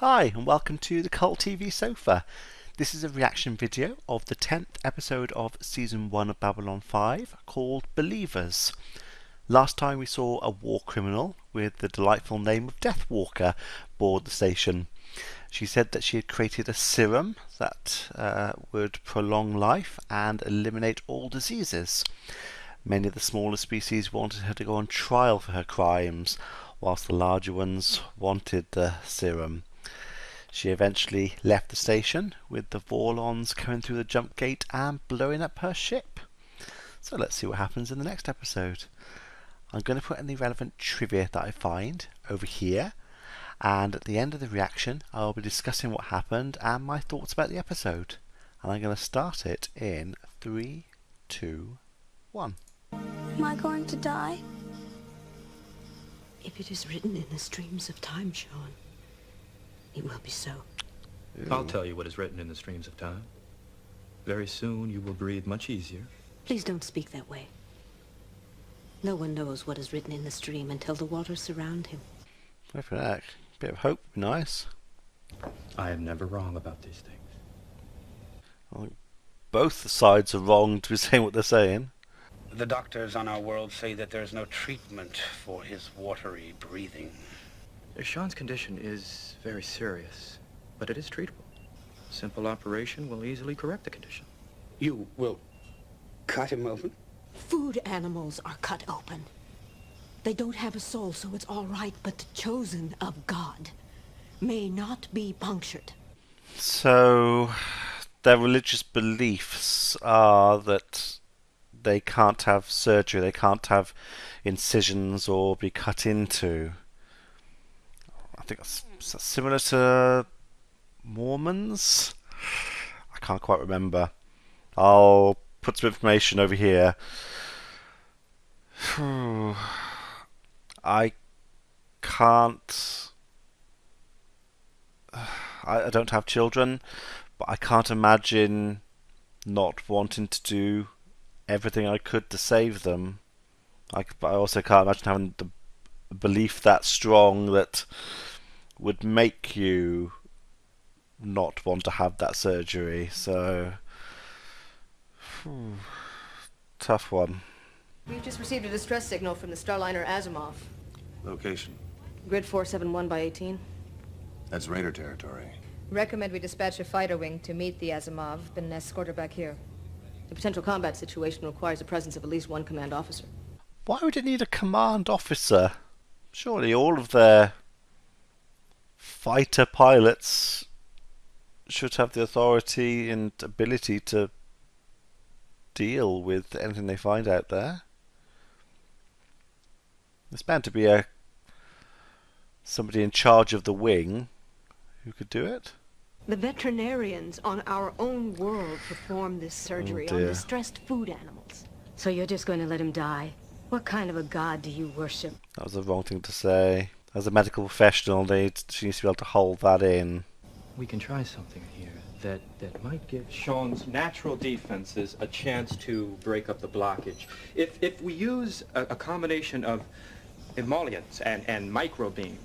Hi and welcome to the Cult TV Sofa. This is a reaction video of the 10th episode of Season 1 of Babylon 5 called Believers. Last time we saw a war criminal with the delightful name of Deathwalker board the station. She said that she had created a serum that would prolong life and eliminate all diseases. Many of the smaller species wanted her to go on trial for her crimes, whilst the larger ones wanted the serum. She eventually left the station, with the Vorlons coming through the jump gate and blowing up her ship. So let's see what happens in the next episode. I'm going to put any relevant trivia that I find over here, and at the end of the reaction I'll be discussing what happened and my thoughts about the episode. And I'm going to start it in 3, 2, 1. Am I going to die? If it is written in the streams of time, Sean, it will be so. Ooh. I'll tell you what is written in the streams of time. Very soon you will breathe much easier. Please don't speak that way. No one knows what is written in the stream until the waters surround him. Wait for that. Bit of hope would be nice. I am never wrong about these things. Well, both sides are wrong to be saying what they're saying. The doctors on our world say that there is no treatment for his watery breathing. Sean's condition is very serious, but it is treatable. Simple operation will easily correct the condition. You will cut him open? Food animals are cut open. They don't have a soul, so it's all right, but the chosen of God may not be punctured. So their religious beliefs are that they can't have surgery, they can't have incisions or be cut into. I think that's similar to Mormons. I can't quite remember. I'll put some information over here. I can't. I don't have children, but I can't imagine not wanting to do everything I could to save them. But I also can't imagine having the belief that strong that would make you not want to have that surgery. So, tough one. We've just received a distress signal from the Starliner Asimov. Location. Grid 471 by 18. That's Raider territory. Recommend we dispatch a fighter wing to meet the Asimov, then escort her back here. The potential combat situation requires the presence of at least one command officer. Why would it need a command officer? Surely all of their fighter pilots should have the authority and ability to deal with anything they find out there. There's bound to be somebody in charge of the wing who could do it. The veterinarians on our own world perform this surgery on distressed food animals. So you're just going to let him die? What kind of a god do you worship? That was the wrong thing to say. As a medical professional, she needs to be able to hold that in. We can try something here that might give Sean's natural defenses a chance to break up the blockage. If we use a combination of emollients and microbeam.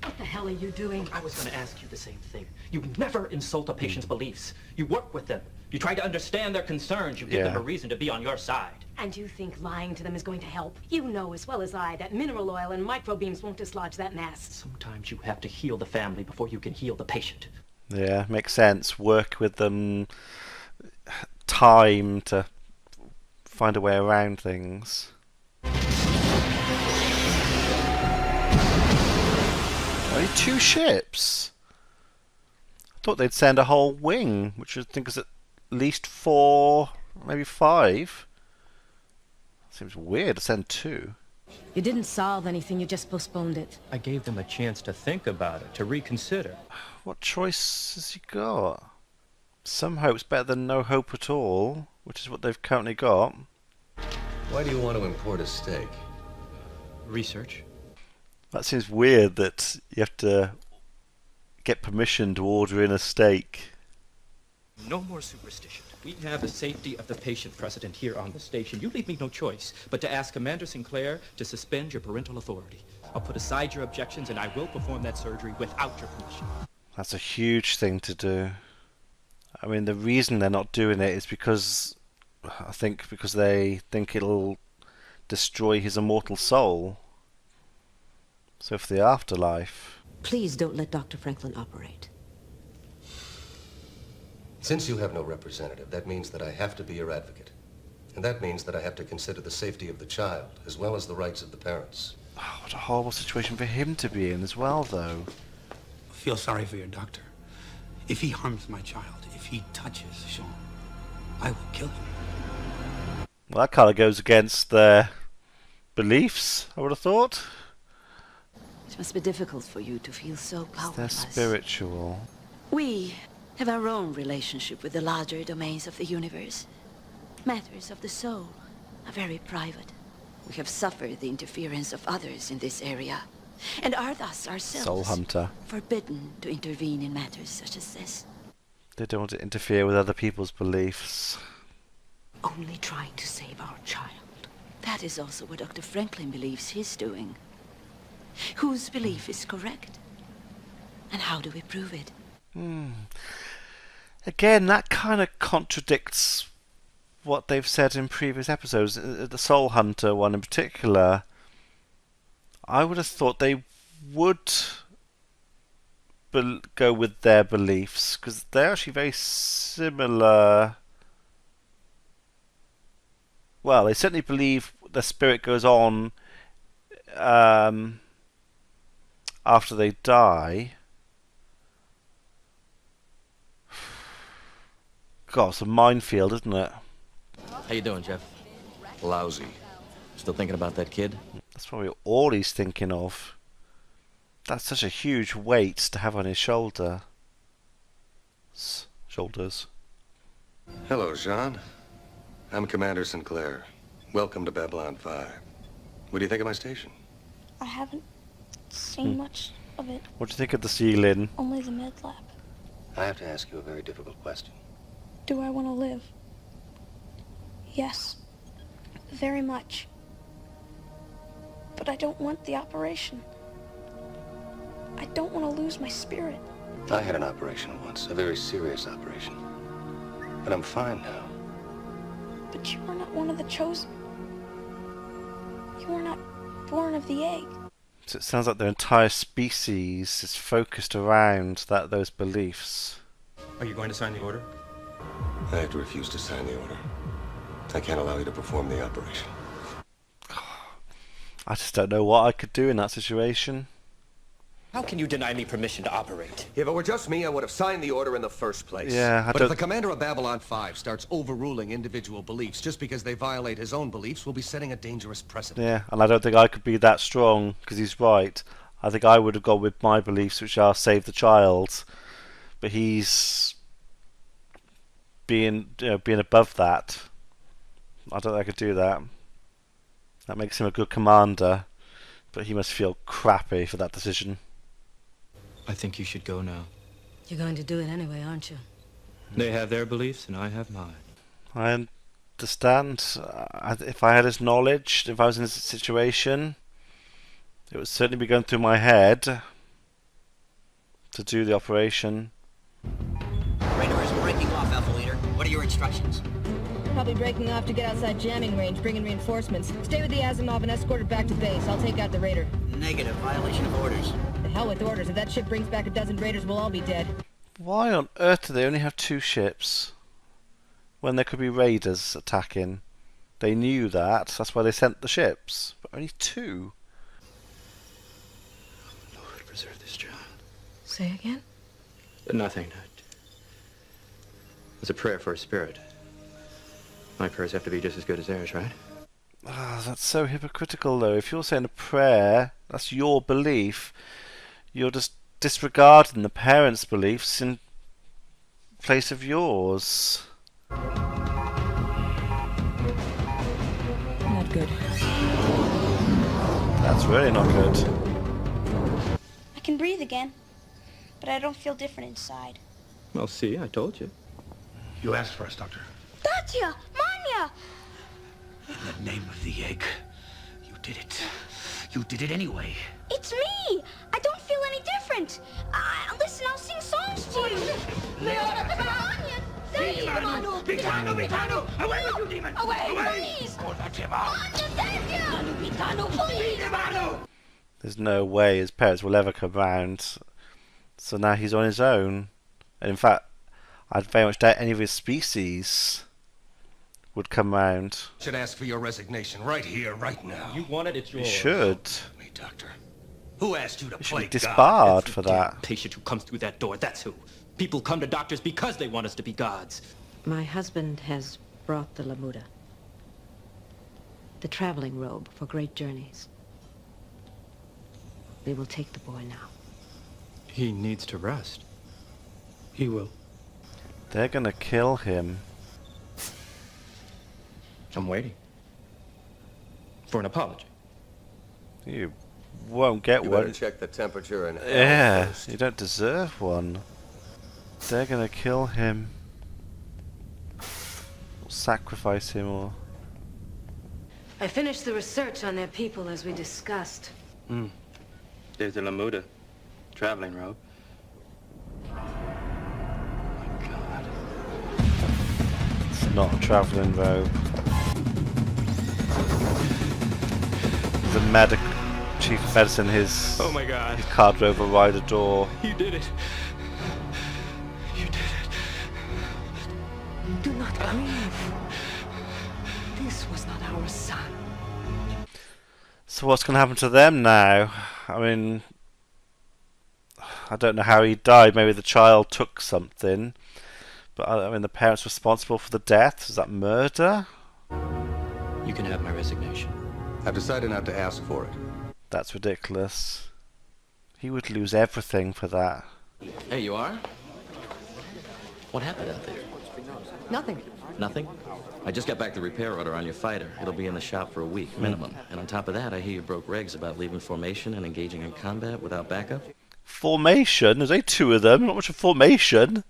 What the hell are you doing? I was going to ask you the same thing. You never insult a patient's beliefs. You work with them. You try to understand their concerns. You give them a reason to be on your side. And you think lying to them is going to help? You know as well as I that mineral oil and microbeams won't dislodge that mass. Sometimes you have to heal the family before you can heal the patient. Yeah, makes sense. Work with them, time to find a way around things. Only 2 ships? I thought they'd send a whole wing, which I think is at least 4, maybe 5. Seems weird to send 2. You didn't solve anything, you just postponed it. I gave them a chance to think about it, to reconsider. What choice has he got? Some hope's better than no hope at all, which is what they've currently got. Why do you want to import a steak? Research. That seems weird that you have to get permission to order in a steak. No more superstition. We have the safety of the patient precedent here on the station. You leave me no choice but to ask Commander Sinclair to suspend your parental authority. I'll put aside your objections and I will perform that surgery without your permission. That's a huge thing to do. I mean, the reason they're not doing it is because they think it'll destroy his immortal soul. So for the afterlife. Please don't let Dr. Franklin operate. Since you have no representative, that means that I have to be your advocate. And that means that I have to consider the safety of the child, as well as the rights of the parents. Oh, what a horrible situation for him to be in as well, though. I feel sorry for your doctor. If he harms my child, if he touches Sean, I will kill him. Well, that kind of goes against their beliefs, I would have thought. It must be difficult for you to feel so powerless. They're spiritual. We have our own relationship with the larger domains of the universe. Matters of the soul are very private. We have suffered the interference of others in this area, and are thus ourselves Soul hunter. forbidden to intervene in matters such as this. They don't want to interfere with other people's beliefs. Only trying to save our child. That is also what Dr. Franklin believes he's doing. Whose belief is correct? And how do we prove it? Again, that kind of contradicts what they've said in previous episodes. The Soul Hunter one in particular, I would have thought they would go with their beliefs, because they're actually very similar. Well, they certainly believe the spirit goes on after they die. God, it's a minefield, isn't it? How you doing, Jeff? Lousy. Still thinking about that kid? That's probably all he's thinking of. That's such a huge weight to have on his shoulders. Hello, Jean. I'm Commander Sinclair. Welcome to Babylon 5. What do you think of my station? I haven't seen much of it. What do you think of the ceiling? Only the med lab. I have to ask you a very difficult question. Do I want to live? Yes. Very much. But I don't want the operation. I don't want to lose my spirit. I had an operation once, a very serious operation. But I'm fine now. But you are not one of the chosen. You are not born of the egg. So it sounds like their entire species is focused around those beliefs. Are you going to sign the order? I have to refuse to sign the order. I can't allow you to perform the operation. I just don't know what I could do in that situation. How can you deny me permission to operate? If it were just me, I would have signed the order in the first place. Yeah, but if the commander of Babylon 5 starts overruling individual beliefs just because they violate his own beliefs, we'll be setting a dangerous precedent. Yeah, and I don't think I could be that strong, because he's right. I think I would have gone with my beliefs, which are save the child. But he's being above that. I don't think I could do that. That makes him a good commander, but he must feel crappy for that decision. I think you should go now. You're going to do it anyway, aren't you? They have their beliefs and I have mine. I understand. If I had his knowledge, if I was in this situation, it would certainly be going through my head to do the operation. Radar is breaking off, Alpha Leader. What are your instructions? Probably breaking off to get outside jamming range, bring in reinforcements. Stay with the Asimov and escort it back to base. I'll take out the Raider. Negative. Violation of orders. The hell with orders. If that ship brings back a dozen Raiders, we'll all be dead. Why on earth do they only have 2 ships when there could be raiders attacking? They knew that. That's why they sent the ships. But only 2. Lord, preserve this child. Say again? Nothing. It's a prayer for a spirit. My prayers have to be just as good as theirs, right? Ah, that's so hypocritical, though. If you're saying a prayer, that's your belief. You're just disregarding the parents' beliefs in place of yours. Not good. That's really not good. I can breathe again, but I don't feel different inside. Well, see, I told you. You asked for us, Doctor. Datya! Manya! In the name of the egg, you did it. You did it anyway. It's me! I don't feel any different. Listen, I'll sing songs Away with you, demon! Away, please! There's no way his parents will ever come round. So now he's on his own. And in fact, I very much doubt any of his species would come round. Should ask for your resignation right here, right now. You want it, it's You yours. should. Me, Doctor. Who asked you to You should play be God? disbarred for that. Patient who comes through that door, that's who. People come to doctors because they want us to be gods. My husband has brought the Lamuda. The traveling robe for great journeys. We will take the boy now. He needs to rest. He will. They're gonna kill him. I'm waiting. For an apology. You won't get You one. better check the temperature and Yeah, first. you don't deserve one. They're gonna kill him. Or sacrifice him, or... I finished the research on their people as we discussed. There's the Lamuda. Traveling robe. It's not a travelling robe. The chief of medicine, his Oh my God. his card will override a door. You did it. You did it. Do not grieve. This was not our son. So what's going to happen to them now? I mean, I don't know how he died. Maybe the child took something. But I mean, the parents responsible for the death. Is that murder? You can have my resignation. I've decided not to ask for it. That's ridiculous. He would lose everything for that. Hey, you are? What happened out there? Nothing. Nothing? I just got back the repair order on your fighter. It'll be in the shop for a week, minimum. And on top of that, I hear you broke regs about leaving formation and engaging in combat without backup. Formation? There's only two of them. Not much of formation.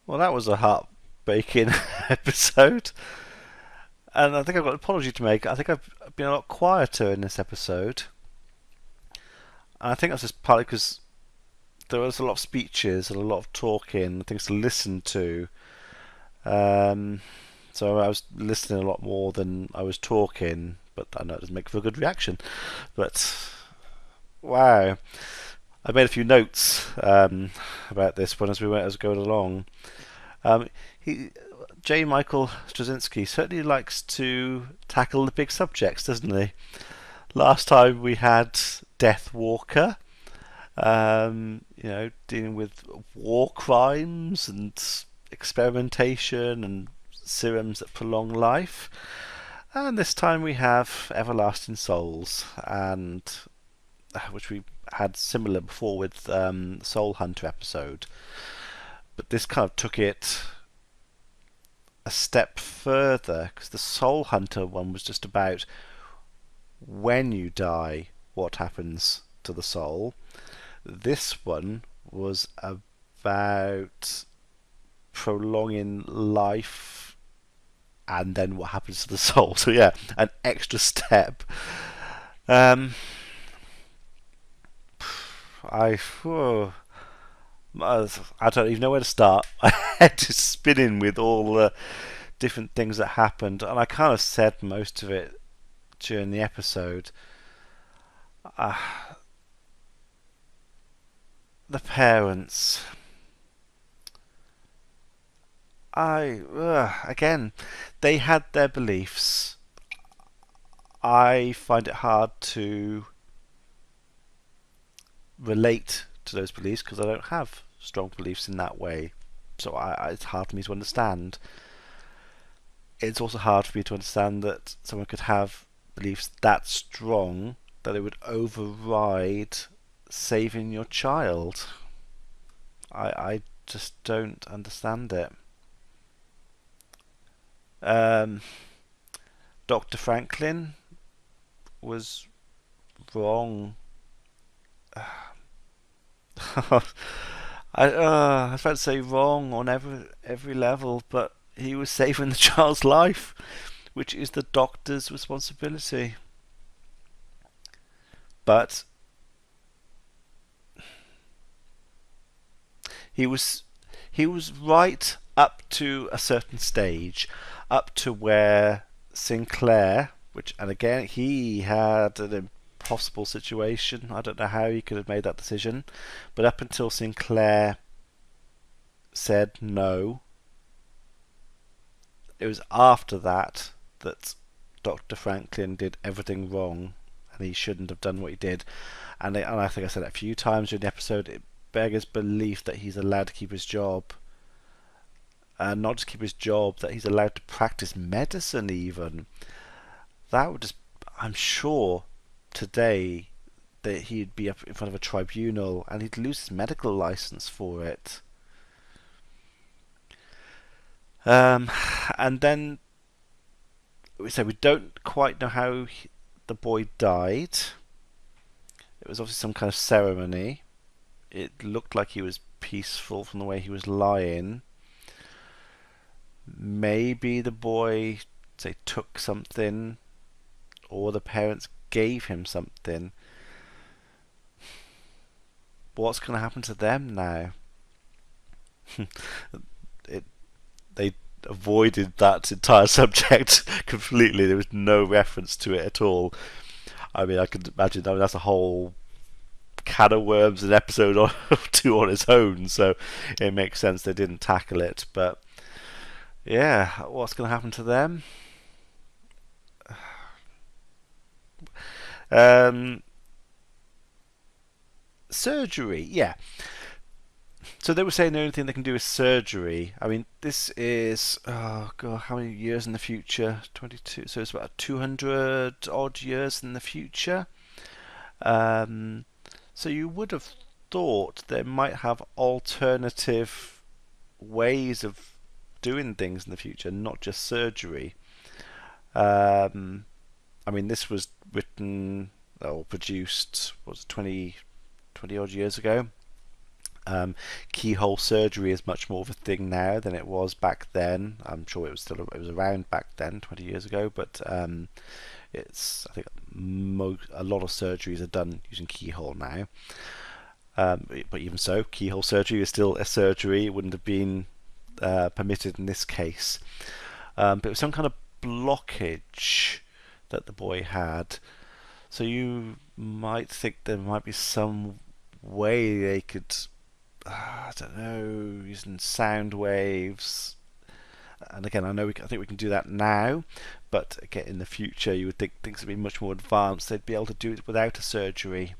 Well, that was a heartbreaking episode. And I think I've got an apology to make. I think I've been a lot quieter in this episode. And I think that's just partly because there was a lot of speeches and a lot of talking, things to listen to. So I was listening a lot more than I was talking, but I know it doesn't make for a good reaction. But wow, I made a few notes about this one as we went going along. J. Michael Straczynski certainly likes to tackle the big subjects, doesn't he? Last time we had Death Walker, dealing with war crimes and experimentation and serums that prolong life. And this time we have Everlasting Souls, and which we had similar before with Soul Hunter episode. But this kind of took it a step further, because the Soul Hunter one was just about when you die, what happens to the soul. This one was about prolonging life and then what happens to the soul. So yeah, an extra step. I don't even know where to start. I had to spin in with all the different things that happened, and I kind of said most of it during the episode. The parents. Again, they had their beliefs. I find it hard to relate to those beliefs because I don't have strong beliefs in that way. So it's hard for me to understand. It's also hard for me to understand that someone could have beliefs that strong that it would override saving your child. I just don't understand it. Dr. Franklin was wrong. I was about to say wrong on every level, but he was saving the child's life, which is the doctor's responsibility. But he was right up to a certain stage, up to where Sinclair, and again, he had an impossible situation. I don't know how he could have made that decision, but up until Sinclair said no, it was after that Dr. Franklin did everything wrong, and he shouldn't have done what he did. And I think I said it a few times during the episode, it beggars belief that he's allowed to keep his job. And not just keep his job, that he's allowed to practice medicine even. That would just, I'm sure, today, that he'd be up in front of a tribunal and he'd lose his medical license for it. And then, we don't quite know how the boy died. It was obviously some kind of ceremony. It looked like he was peaceful from the way he was lying. Maybe the boy, took something, or the parents gave him something. What's going to happen to them now? They avoided that entire subject completely. There was no reference to it at all. I mean, I could imagine that's a whole can of worms, an episode or two on its own, so it makes sense they didn't tackle it. But yeah, what's going to happen to them? Surgery, yeah. So they were saying the only thing they can do is surgery. I mean, this is, oh god, how many years in the future? 22, so it's about 200 odd years in the future. So you would have thought they might have alternative ways of doing things in the future, not just surgery. I mean, this was written or produced, was 20 odd years ago. Keyhole surgery is much more of a thing now than it was back then. I'm sure it was around back then, 20 years ago, but I think a lot of surgeries are done using keyhole now. But even so, keyhole surgery is still a surgery. It wouldn't have been permitted in this case. But it was some kind of blockage that the boy had. So you might think there might be some way they could, I don't know, using sound waves. And again, I think we can do that now, but again, in the future, you would think things would be much more advanced. They'd be able to do it without a surgery.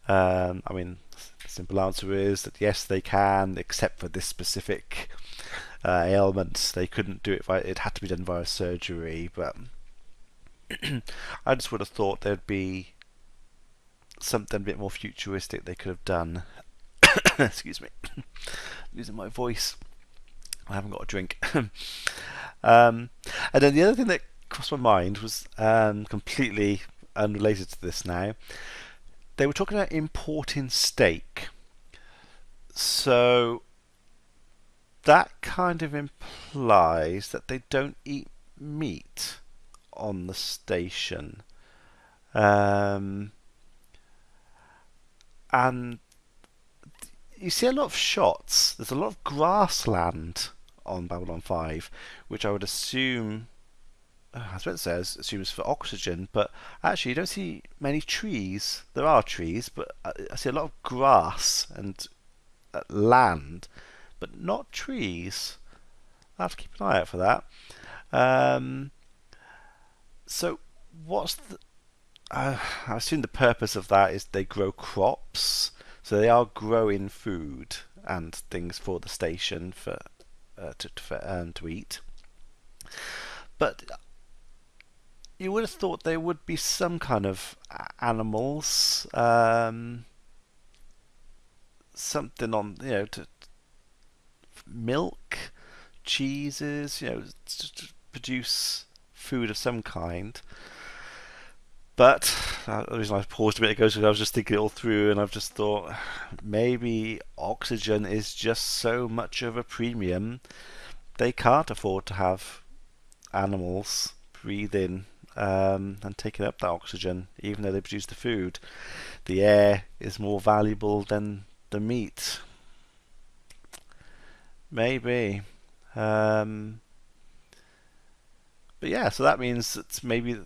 I mean, the simple answer is that yes, they can, except for this specific ailment. They couldn't do it it had to be done via surgery. But I just would have thought there'd be something a bit more futuristic they could have done. Excuse me, losing my voice. I haven't got a drink. And then the other thing that crossed my mind was completely unrelated to this now. They were talking about importing steak. So that kind of implies that they don't eat meat on the station. And you see a lot of shots. There's a lot of grassland on Babylon 5, which I would assume, I was about to say, assumes for oxygen, but actually you don't see many trees. There are trees, but I see a lot of grass and land, but not trees. I'll have to keep an eye out for that. So what's I assume the purpose of that is they grow crops, so they are growing food and things for the station to eat. But you would have thought there would be some kind of animals, something on, to milk, cheeses, to produce food of some kind. But the reason I paused a bit ago is because I was just thinking it all through, and I've just thought maybe oxygen is just so much of a premium they can't afford to have animals breathe in and taking up that oxygen, even though they produce the food. The air is more valuable than the meat. maybe. But yeah, so that means that maybe,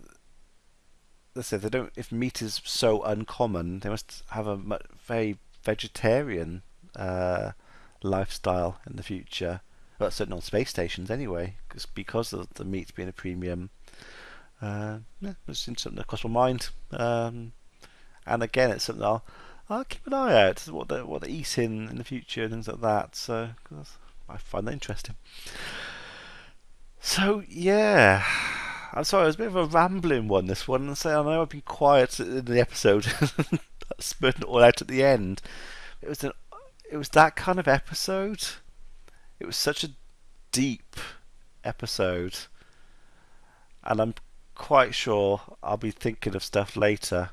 let's say, they don't. If meat is so uncommon, they must have a very vegetarian lifestyle in the future. Well, certainly on space stations anyway, because of the meat being a premium. Yeah, it's something that crossed my mind. And again, it's something I'll keep an eye out what they eat in the future and things like that. So 'cause I find that interesting. So yeah, I'm sorry, it was a bit of a rambling one. This one, and so I know I've been quiet in the episode, spurting it all out at the end. It was that kind of episode. It was such a deep episode, and I'm quite sure I'll be thinking of stuff later.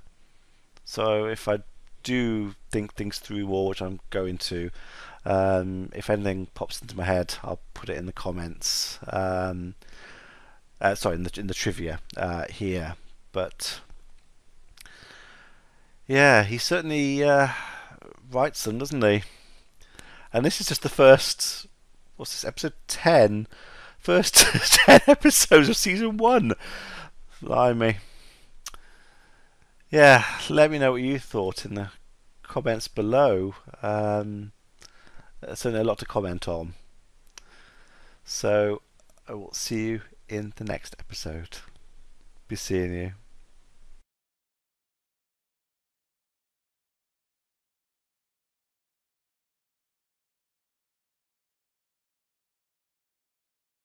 So if I do think things through more, which I'm going to, if anything pops into my head, I'll put it in the comments. Sorry, in the trivia here. But yeah, he certainly writes them, doesn't he? And this is just the first. What's this? Episode 10. First 10 episodes of season 1. Blimey. Yeah, let me know what you thought in the comments below. Certainly a lot to comment on. So I will see you in the next episode. Be seeing you.